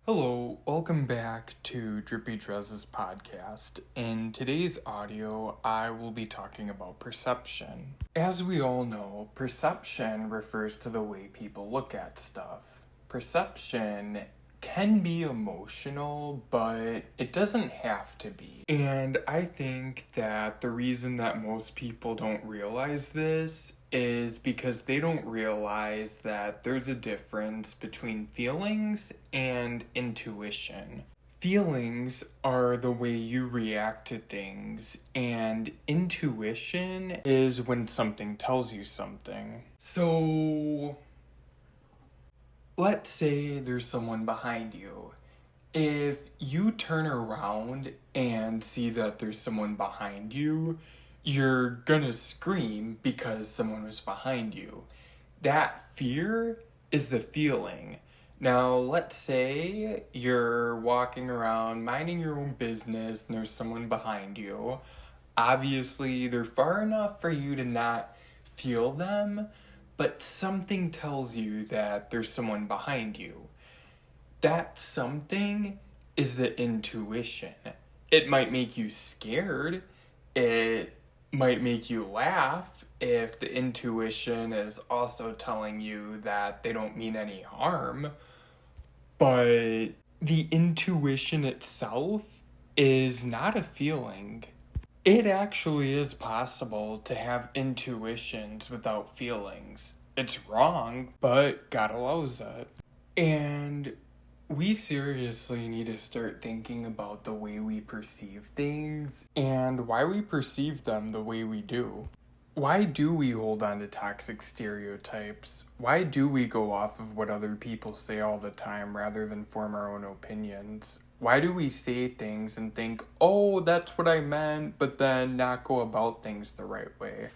Hello, welcome back to Drippy Drez's podcast. In today's audio, I will be talking about perception. As we all know, perception refers to the way people look at stuff. Perception can be emotional, but it doesn't have to be. And I think that the reason that most people don't realize this is because they don't realize that there's a difference between feelings and intuition. Feelings are the way you react to things, and intuition is when something tells you something. So, let's say there's someone behind you. If you turn around and see that there's someone behind you, you're gonna scream because someone was behind you. That fear is the feeling. Now, let's say you're walking around minding your own business and there's someone behind you. Obviously, they're far enough for you to not feel them, but something tells you that there's someone behind you. That something is the intuition. It might make you scared. It might make you laugh if the intuition is also telling you that they don't mean any harm. But the intuition itself is not a feeling. It actually is possible to have intuitions without feelings. It's wrong, but God allows it. And we seriously need to start thinking about the way we perceive things and why we perceive them the way we do. Why do we hold on to toxic stereotypes? Why do we go off of what other people say all the time rather than form our own opinions? Why do we say things and think, oh, that's what I meant, but then not go about things the right way?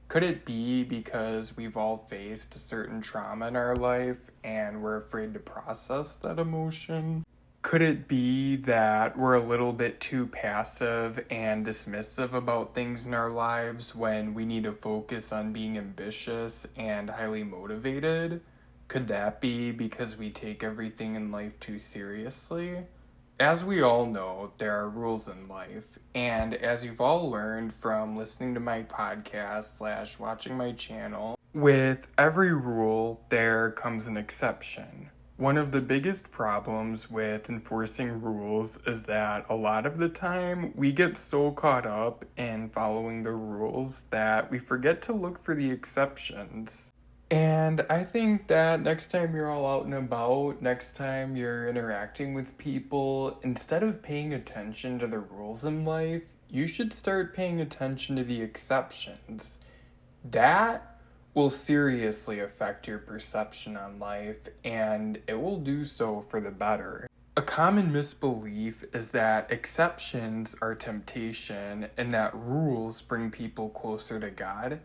Could it be because we've all faced a certain trauma in our life and we're afraid to process that emotion? Could it be that we're a little bit too passive and dismissive about things in our lives when we need to focus on being ambitious and highly motivated? Could that be because we take everything in life too seriously? As we all know, there are rules in life, and as you've all learned from listening to my podcast / watching my channel, with every rule, there comes an exception. One of the biggest problems with enforcing rules is that a lot of the time we get so caught up in following the rules that we forget to look for the exceptions. And I think that next time you're all out and about, next time you're interacting with people, instead of paying attention to the rules in life, you should start paying attention to the exceptions. That will seriously affect your perception on life, and it will do so for the better. A common misbelief is that exceptions are temptation and that rules bring people closer to God.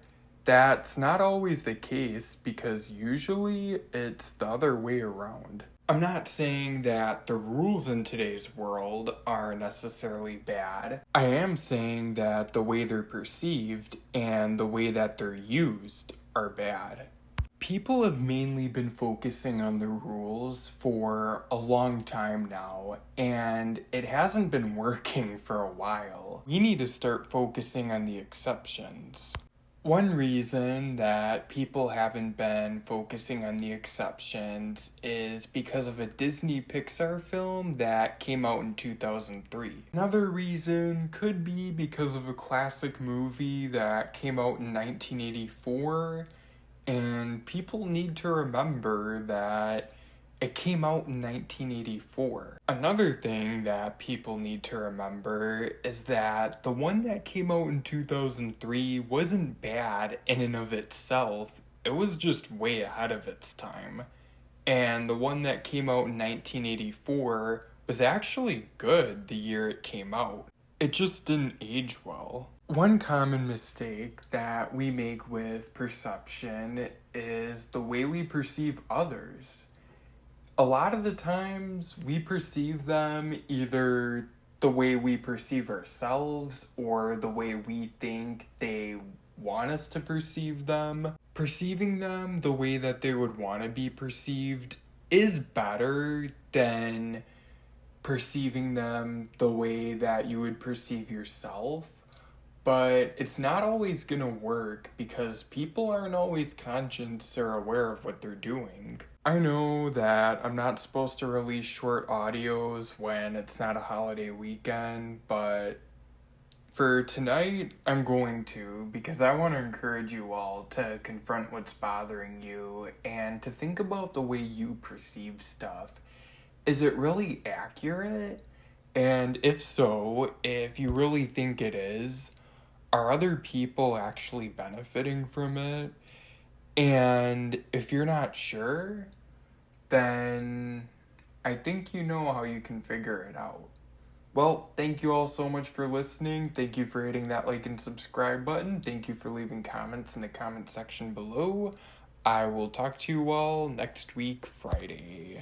That's not always the case because usually it's the other way around. I'm not saying that the rules in today's world are necessarily bad. I am saying that the way they're perceived and the way that they're used are bad. People have mainly been focusing on the rules for a long time now, and it hasn't been working for a while. We need to start focusing on the exceptions. One reason that people haven't been focusing on the exceptions is because of a Disney Pixar film that came out in 2003. Another reason could be because of a classic movie that came out in 1984, and people need to remember that it came out in 1984. Another thing that people need to remember is that the one that came out in 2003 wasn't bad in and of itself. It was just way ahead of its time. And the one that came out in 1984 was actually good the year it came out. It just didn't age well. One common mistake that we make with perception is the way we perceive others. A lot of the times we perceive them either the way we perceive ourselves or the way we think they want us to perceive them. Perceiving them the way that they would want to be perceived is better than perceiving them the way that you would perceive yourself, but it's not always gonna work because people aren't always conscious or aware of what they're doing. I know that I'm not supposed to release short audios when it's not a holiday weekend, but for tonight, I'm going to because I want to encourage you all to confront what's bothering you and to think about the way you perceive stuff. Is it really accurate? And if so, if you really think it is, are other people actually benefiting from it? And if you're not sure, then I think you know how you can figure it out. Well, thank you all so much for listening. Thank you for hitting that like and subscribe button. Thank you for leaving comments in the comment section below. I will talk to you all next week, Friday.